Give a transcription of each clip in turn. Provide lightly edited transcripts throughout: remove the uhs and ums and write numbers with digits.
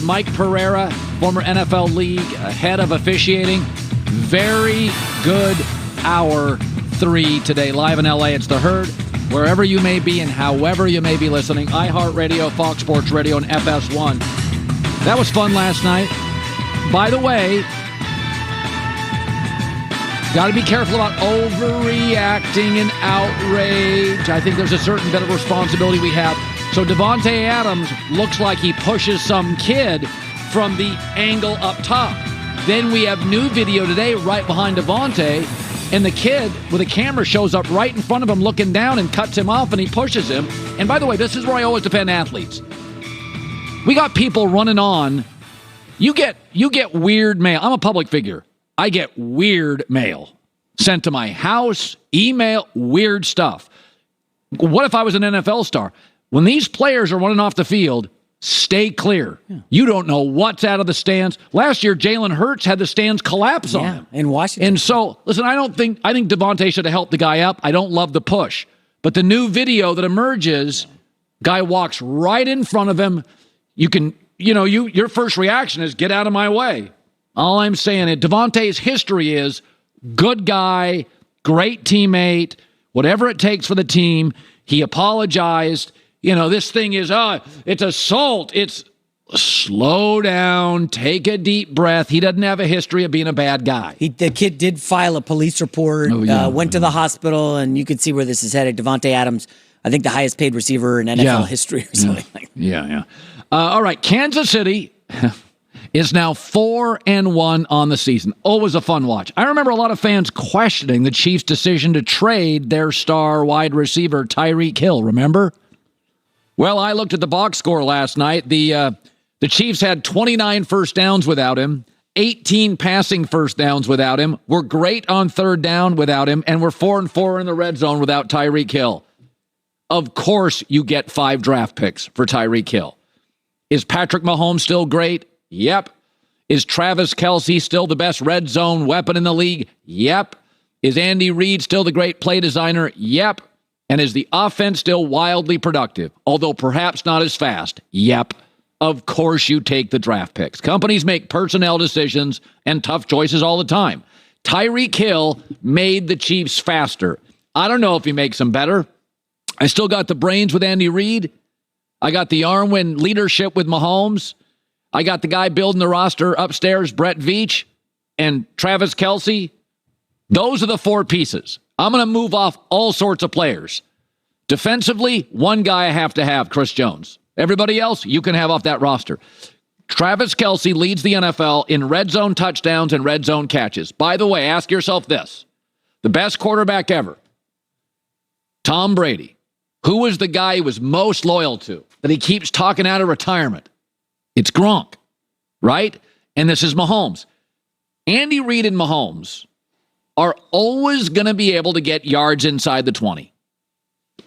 Mike Pereira, former NFL League head of officiating. Very good hour 3 today, live in LA. It's The Herd. Wherever you may be and however you may be listening, iHeartRadio, Fox Sports Radio, and FS1. That was fun last night. By the way, got to be careful about overreacting and outrage. I think there's a certain bit of responsibility we have. So Davante Adams looks like he pushes some kid from the angle up top. Then we have new video today right behind Davante, and the kid with a camera shows up right in front of him looking down and cuts him off, and he pushes him. And by the way, this is where I always defend athletes. We got people running on. You get weird mail. I'm a public figure. I get weird mail sent to my house, email, weird stuff. What if I was an NFL star? When these players are running off the field, stay clear. Yeah. You don't know what's out of the stands. Last year, Jalen Hurts had the stands collapse on him. In Washington. And so, listen, I think Davante should have helped the guy up. I don't love the push. But the new video that emerges, guy walks right in front of him. Your first reaction is, get out of my way. All I'm saying is Davante's history is good guy, great teammate, whatever it takes for the team. He apologized. This thing is, it's assault. It's slow down, take a deep breath. He doesn't have a history of being a bad guy. The kid did file a police report, went to the hospital, and you can see where this is headed. Davante Adams, I think the highest paid receiver in NFL history or something like that. Yeah. All right, Kansas City is now 4-1 on the season. Always a fun watch. I remember a lot of fans questioning the Chiefs' decision to trade their star wide receiver, Tyreek Hill, remember? Well, I looked at the box score last night. The Chiefs had 29 first downs without him, 18 passing first downs without him. We're great on third down without him, and we're 4-4 in the red zone without Tyreek Hill. Of course you get 5 draft picks for Tyreek Hill. Is Patrick Mahomes still great? Yep. Is Travis Kelce still the best red zone weapon in the league? Yep. Is Andy Reid still the great play designer? Yep. And is the offense still wildly productive, although perhaps not as fast? Yep. Of course you take the draft picks. Companies make personnel decisions and tough choices all the time. Tyreek Hill made the Chiefs faster. I don't know if he makes them better. I still got the brains with Andy Reid. I got the arm win leadership with Mahomes. I got the guy building the roster upstairs, Brett Veach and Travis Kelce. Those are the 4 pieces. I'm going to move off all sorts of players. Defensively, one guy I have to have, Chris Jones. Everybody else, you can have off that roster. Travis Kelce leads the NFL in red zone touchdowns and red zone catches. By the way, ask yourself this. The best quarterback ever, Tom Brady. Who was the guy he was most loyal to that he keeps talking out of retirement? It's Gronk, right? And this is Mahomes. Andy Reid and Mahomes are always going to be able to get yards inside the 20.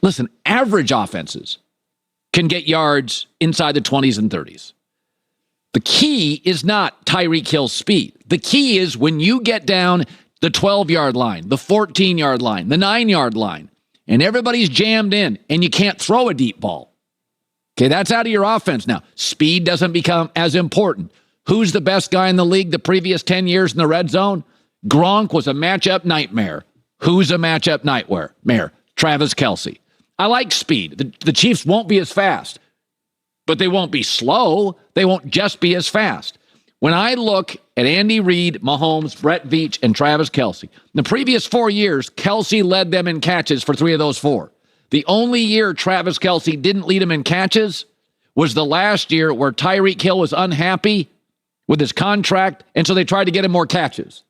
Listen, average offenses can get yards inside the 20s and 30s. The key is not Tyreek Hill's speed. The key is when you get down the 12-yard line, the 14-yard line, the 9-yard line, and everybody's jammed in, and you can't throw a deep ball. Okay, that's out of your offense now. Speed doesn't become as important. Who's the best guy in the league the previous 10 years in the red zone? Gronk was a matchup nightmare. Who's a matchup nightmare? Travis Kelce. I like speed. The Chiefs won't be as fast, but they won't be slow. They won't just be as fast. When I look at Andy Reid, Mahomes, Brett Veach, and Travis Kelce, the previous 4 years, Kelce led them in catches for 3 of those 4. The only year Travis Kelce didn't lead him in catches was the last year where Tyreek Hill was unhappy with his contract, and so they tried to get him more catches.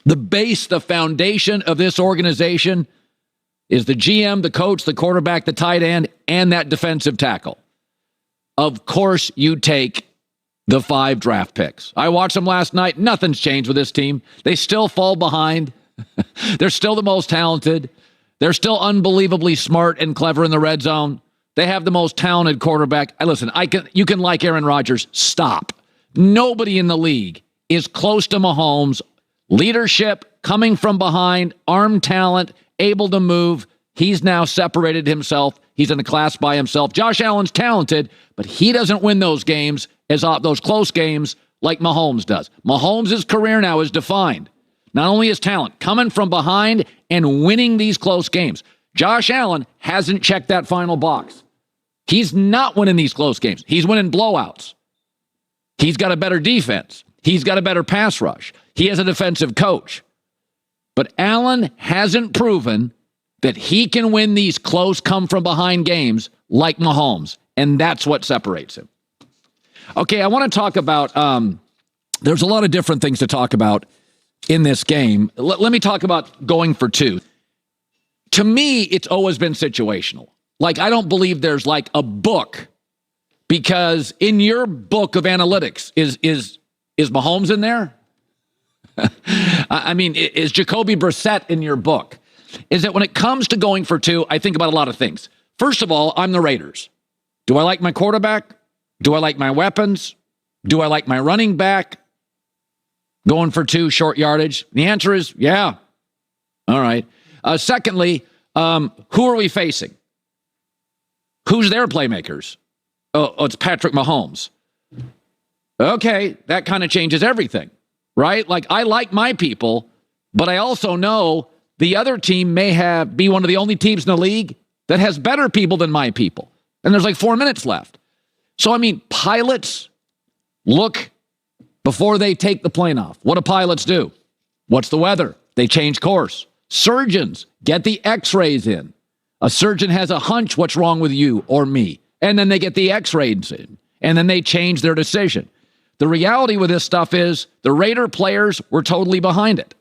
The base, the foundation of this organization is the GM, the coach, the quarterback, the tight end, and that defensive tackle. Of course, you take the 5 draft picks. I watched them last night. Nothing's changed with this team. They still fall behind. They're still the most talented. They're still unbelievably smart and clever in the red zone. They have the most talented quarterback. Listen, you can like Aaron Rodgers. Stop. Nobody in the league is close to Mahomes. Leadership, coming from behind, arm talent, able to move. He's now separated himself. He's in a class by himself. Josh Allen's talented, but he doesn't win those games those close games like Mahomes does. Mahomes' career now is defined. Not only his talent, coming from behind and winning these close games. Josh Allen hasn't checked that final box. He's not winning these close games. He's winning blowouts. He's got a better defense. He's got a better pass rush. He has a defensive coach. But Allen hasn't proven that he can win these close come-from-behind games like Mahomes, and that's what separates him. Okay, I want to talk about, there's a lot of different things to talk about in this game. Let me talk about going for two. To me, it's always been situational. Like, I don't believe there's like a book, because in your book of analytics, is Mahomes in there? I mean, is Jacoby Brissett in your book? Is that when it comes to going for two, I think about a lot of things. First of all, I'm the Raiders. Do I like my quarterback? Do I like my weapons? Do I like my running back? Going for two, short yardage? The answer is yeah. All right. Secondly, who are we facing? Who's their playmakers? Oh, it's Patrick Mahomes. Okay, that kind of changes everything, right? Like, I like my people, but I also know the other team may be one of the only teams in the league that has better people than my people. And there's like 4 minutes left. So, I mean, pilots look before they take the plane off. What do pilots do? What's the weather? They change course. Surgeons get the x-rays in. A surgeon has a hunch what's wrong with you or me. And then they get the x-rays in. And then they change their decision. The reality with this stuff is the Raider players were totally behind it.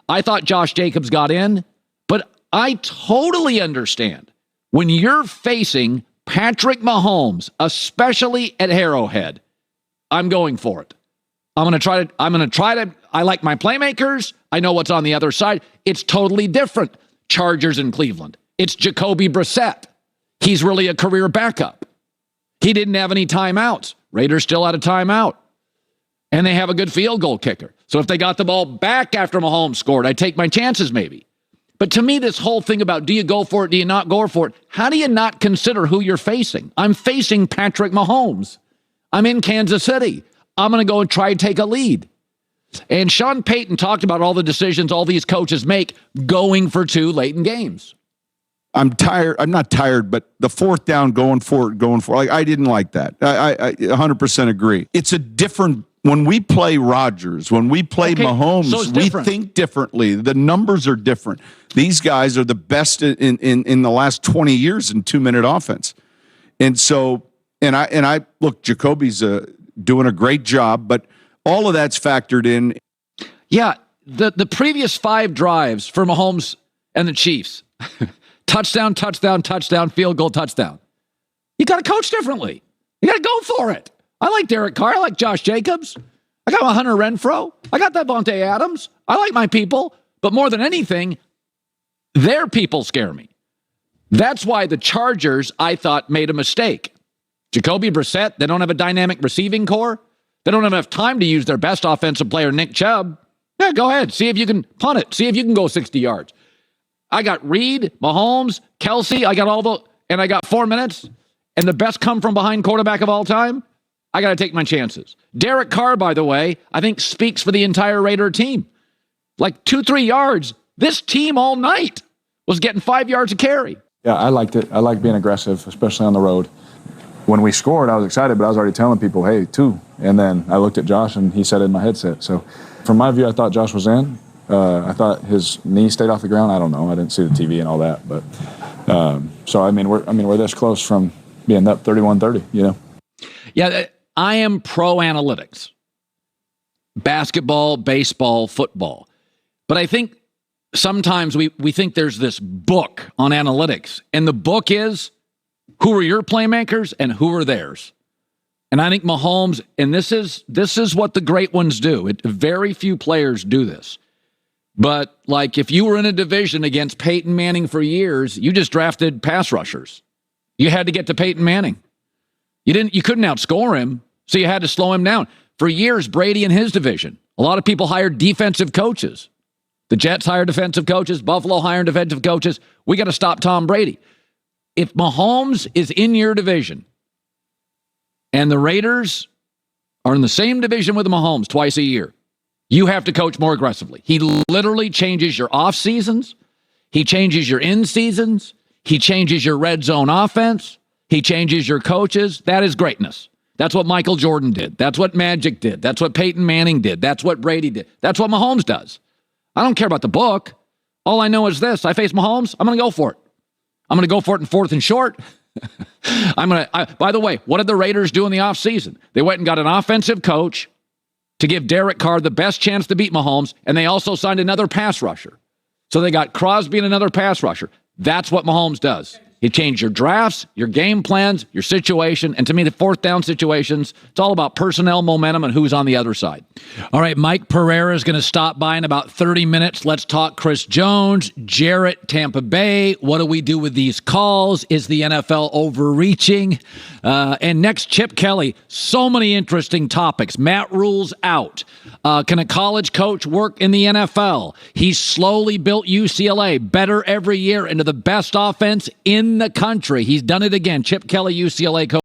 I thought Josh Jacobs got in, but I totally understand when you're facing Patrick Mahomes, especially at Arrowhead, I'm going for it. I'm going to try to, I like my playmakers. I know what's on the other side. It's totally different. Chargers in Cleveland. It's Jacoby Brissett. He's really a career backup. He didn't have any timeouts. Raiders still had a timeout. And they have a good field goal kicker. So if they got the ball back after Mahomes scored, I'd take my chances maybe. But to me, this whole thing about do you go for it, do you not go for it, how do you not consider who you're facing? I'm facing Patrick Mahomes. I'm in Kansas City. I'm going to go and try and take a lead. And Sean Payton talked about all the decisions all these coaches make going for two late in games. I'm tired. I'm not tired, but the fourth down, going for it. Like, I didn't like that. I 100% agree. It's a different, when we play Rodgers, when we play Mahomes, so we think differently. The numbers are different. These guys are the best in the last 20 years in 2-minute offense. And so, and I look, Jacoby's doing a great job, but all of that's factored in. Yeah, the previous 5 drives for Mahomes and the Chiefs, touchdown, touchdown, touchdown, field goal, touchdown. You got to coach differently. You got to go for it. I like Derek Carr. I like Josh Jacobs. I got my Hunter Renfrow. I got Davante Adams. I like my people. But more than anything, their people scare me. That's why the Chargers, I thought, made a mistake. Jacoby Brissett, they don't have a dynamic receiving core. They don't have enough time to use their best offensive player, Nick Chubb. Yeah, go ahead. See if you can punt it. See if you can go 60 yards. I got Reed, Mahomes, Kelsey. I got and I got 4 minutes. And the best come-from-behind quarterback of all time. I got to take my chances. Derek Carr, by the way, I think speaks for the entire Raider team. Like 2-3 yards. This team all night was getting 5 yards a carry. Yeah, I liked it. I like being aggressive, especially on the road. When we scored, I was excited, but I was already telling people, hey, 2. And then I looked at Josh, and he said it in my headset. So from my view, I thought Josh was in. I thought his knee stayed off the ground. I don't know. I didn't see the TV and all that. But so, I mean, we're this close from being up 31-30, you know? Yeah, I am pro analytics. Basketball, baseball, football. But I think sometimes we think there's this book on analytics. And the book is who are your playmakers and who are theirs. And I think Mahomes, and this is what the great ones do. Very few players do this. But like if you were in a division against Peyton Manning for years, you just drafted pass rushers. You had to get to Peyton Manning. You couldn't outscore him, so you had to slow him down. For years, Brady in his division, a lot of people hired defensive coaches. The Jets hired defensive coaches. Buffalo hired defensive coaches. We got to stop Tom Brady. If Mahomes is in your division and the Raiders are in the same division with Mahomes twice a year, you have to coach more aggressively. He literally changes your off seasons. He changes your in seasons. He changes your red zone offense. He changes your coaches. That is greatness. That's what Michael Jordan did. That's what Magic did. That's what Peyton Manning did. That's what Brady did. That's what Mahomes does. I don't care about the book. All I know is this. I face Mahomes. I'm going to go for it. I'm going to go for it in 4th and short. By the way, what did the Raiders do in the offseason? They went and got an offensive coach to give Derek Carr the best chance to beat Mahomes, and they also signed another pass rusher. So they got Crosby and another pass rusher. That's what Mahomes does. He changed your drafts, your game plans, your situation. And to me, the 4th down situations, it's all about personnel momentum and who's on the other side. All right, Mike Pereira is going to stop by in about 30 minutes. Let's talk Chris Jones, Jarrett, Tampa Bay. What do we do with these calls? Is the NFL overreaching? And next, Chip Kelly. So many interesting topics. Matt Rule's out. Can a college coach work in the NFL? He's slowly built UCLA better every year into the best offense in the country. He's done it again. Chip Kelly, UCLA coach.